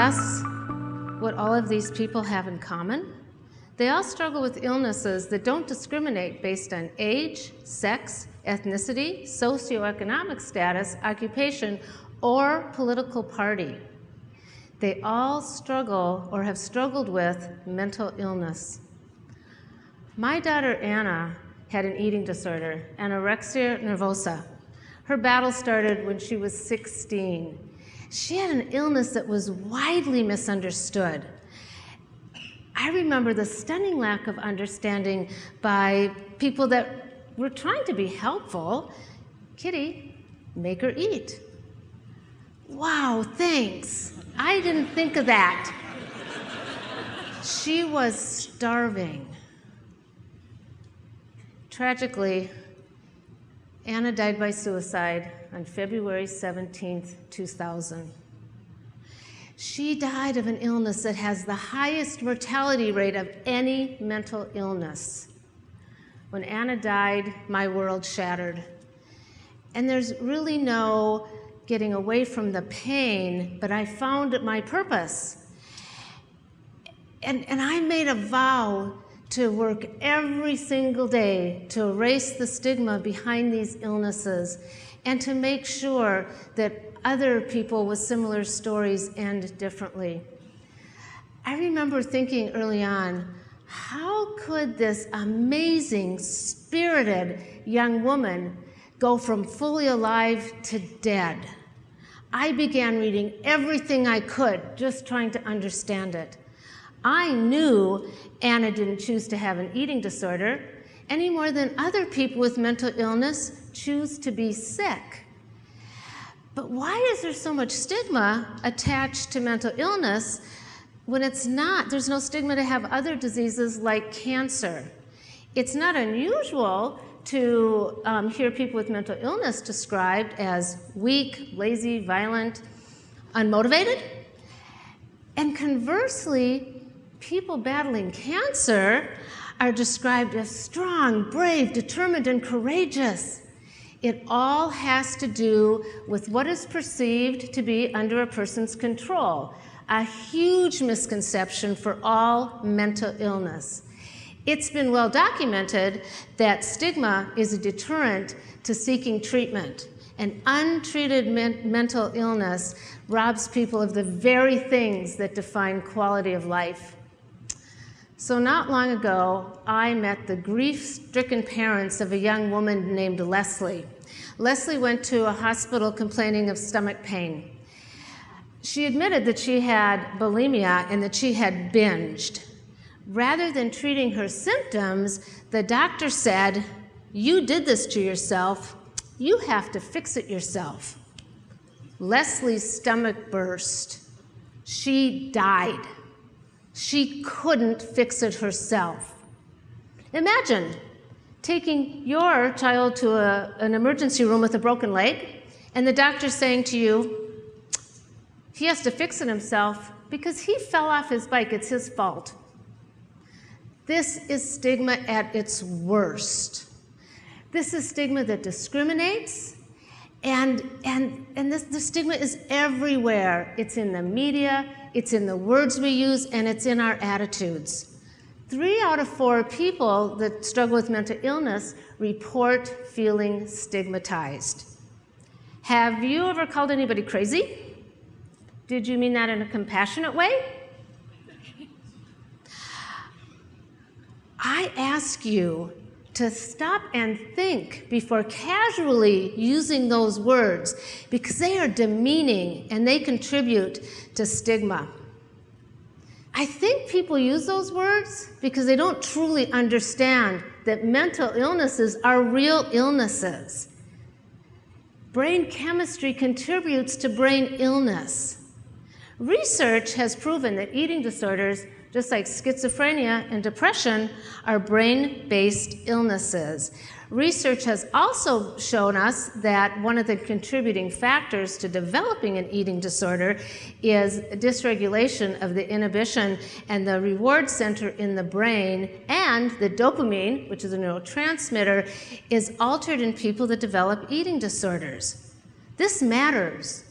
guess what all of these people have in common? They all struggle with illnesses that don't discriminate based on age, sex, ethnicity, socioeconomic status, occupation, or political party. They all struggle or have struggled with mental illness. My daughter Anna had an eating disorder, anorexia nervosa. Her battle started when she was 16. She had an illness that was widely misunderstood. I remember the stunning lack of understanding by people that were trying to be helpful. Kitty, make her eat. Wow, thanks. I didn't think of that. She was starving. Tragically, Anna died by suicide on February 17th, 2000. She died of an illness that has the highest mortality rate of any mental illness. When Anna died, my world shattered. And there's really no getting away from the pain, but I found my purpose. And I made a vow to work every single day to erase the stigma behind these illnesses and to make sure that other people with similar stories end differently. I remember thinking early on, how could this amazing, spirited young woman go from fully alive to dead? I began reading everything I could, just trying to understand it. I knew Anna didn't choose to have an eating disorder any more than other people with mental illness choose to be sick. But why is there so much stigma attached to mental illness when it's not? There's no stigma to have other diseases like cancer. It's not unusual to hear people with mental illness described as weak, lazy, violent, unmotivated. And conversely, people battling cancer are described as strong, brave, determined, and courageous. It all has to do with what is perceived to be under a person's control, a huge misconception for all mental illness. It's been well documented that stigma is a deterrent to seeking treatment. And untreated mental illness robs people of the very things that define quality of life. So not long ago, I met the grief-stricken parents of a young woman named Leslie. Leslie went to a hospital complaining of stomach pain. She admitted that she had bulimia and that she had binged. Rather than treating her symptoms, the doctor said, "You did this to yourself. You have to fix it yourself." Leslie's stomach burst. She died. She couldn't fix it herself. Imagine taking your child to an emergency room with a broken leg, and the doctor saying to you, he has to fix it himself because he fell off his bike, it's his fault. This is stigma at its worst. This is stigma that discriminates, and the stigma is everywhere. It's in the media, it's in the words we use, and it's in our attitudes. 3 out of 4 people that struggle with mental illness report feeling stigmatized. Have you ever called anybody crazy? Did you mean that in a compassionate way? I ask you to stop and think before casually using those words, because they are demeaning and they contribute to stigma. I think people use those words because they don't truly understand that mental illnesses are real illnesses. Brain chemistry contributes to brain illness. Research has proven that eating disorders, just like schizophrenia and depression, are brain-based illnesses. Research has also shown us that one of the contributing factors to developing an eating disorder is dysregulation of the inhibition and the reward center in the brain, and the dopamine, which is a neurotransmitter, is altered in people that develop eating disorders. This matters.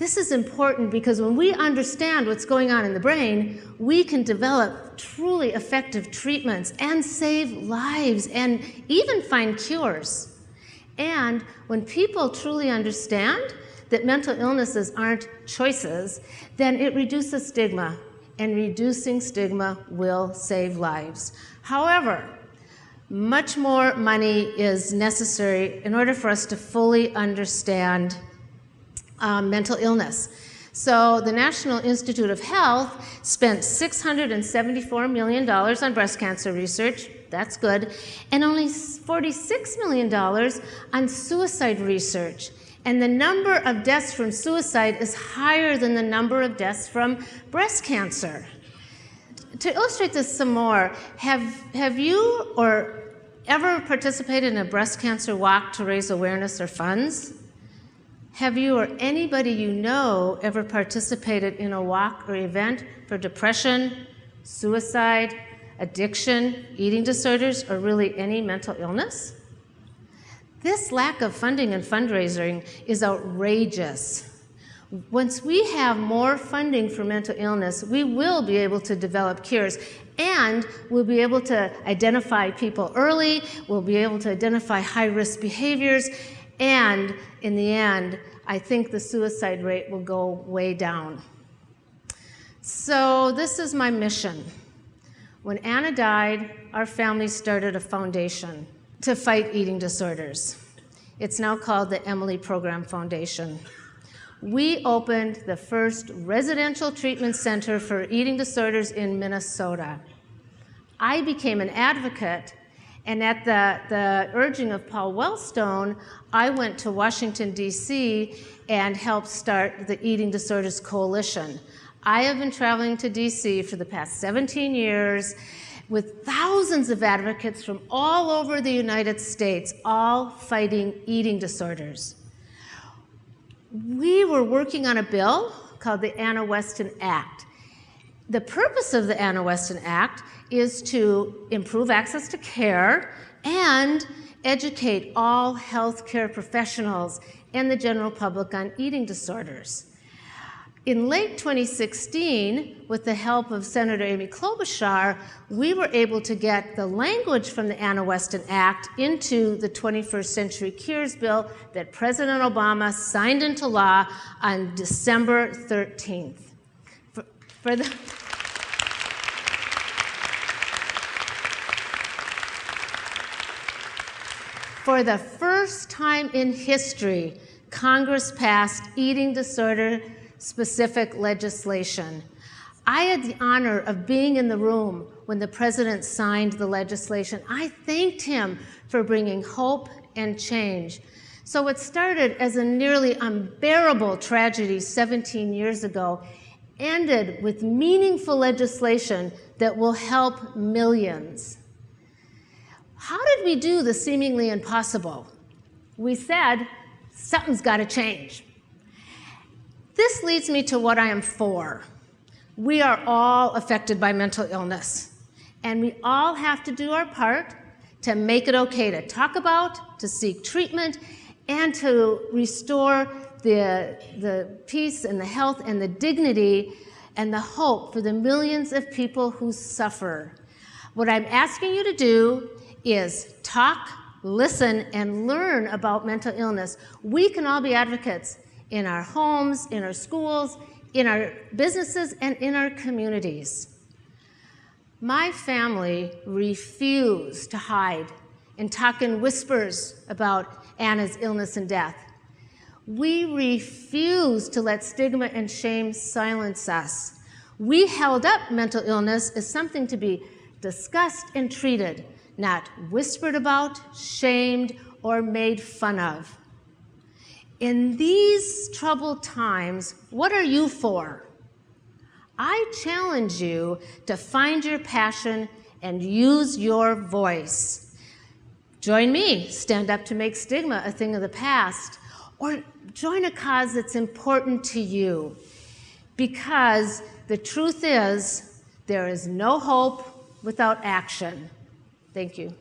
This is important because when we understand what's going on in the brain, we can develop truly effective treatments and save lives and even find cures. And when people truly understand that mental illnesses aren't choices, then it reduces stigma, and reducing stigma will save lives. However, much more money is necessary in order for us to fully understand mental illness. So the National Institute of Health spent $674 million on breast cancer research, that's good, and only $46 million on suicide research. And the number of deaths from suicide is higher than the number of deaths from breast cancer. To illustrate this some more, have you or ever participated in a breast cancer walk to raise awareness or funds? Have you or anybody you know ever participated in a walk or event for depression, suicide, addiction, eating disorders, or really any mental illness? This lack of funding and fundraising is outrageous. Once we have more funding for mental illness, we will be able to develop cures, and we'll be able to identify people early, we'll be able to identify high-risk behaviors, and in the end, I think the suicide rate will go way down. So this is my mission. When Anna died, our family started a foundation to fight eating disorders. It's now called the Emily Program Foundation. We opened the first residential treatment center for eating disorders in Minnesota. I became an advocate, and at the urging of Paul Wellstone, I went to Washington, D.C. and helped start the Eating Disorders Coalition. I have been traveling to D.C. for the past 17 years with thousands of advocates from all over the United States, all fighting eating disorders. We were working on a bill called the Anna Westin Act. The purpose of the Anna Westin Act is to improve access to care and educate all healthcare professionals and the general public on eating disorders. In late 2016, with the help of Senator Amy Klobuchar, we were able to get the language from the Anna Westin Act into the 21st Century Cures Bill that President Obama signed into law on December 13th. For the first time in history, Congress passed eating disorder-specific legislation. I had the honor of being in the room when the president signed the legislation. I thanked him for bringing hope and change. So what started as a nearly unbearable tragedy 17 years ago ended with meaningful legislation that will help millions. How did we do the seemingly impossible? We said, something's got to change. This leads me to what I am for. We are all affected by mental illness, and we all have to do our part to make it okay to talk about, to seek treatment, and to restore the peace and the health and the dignity and the hope for the millions of people who suffer. What I'm asking you to do is talk, listen, and learn about mental illness. We can all be advocates in our homes, in our schools, in our businesses, and in our communities. My family refused to hide and talk in whispers about Anna's illness and death. We refused to let stigma and shame silence us. We held up mental illness as something to be discussed and treated, not whispered about, shamed, or made fun of. In these troubled times, what are you for? I challenge you to find your passion and use your voice. Join me, stand up to make stigma a thing of the past, or join a cause that's important to you. Because the truth is, there is no hope without action. Thank you.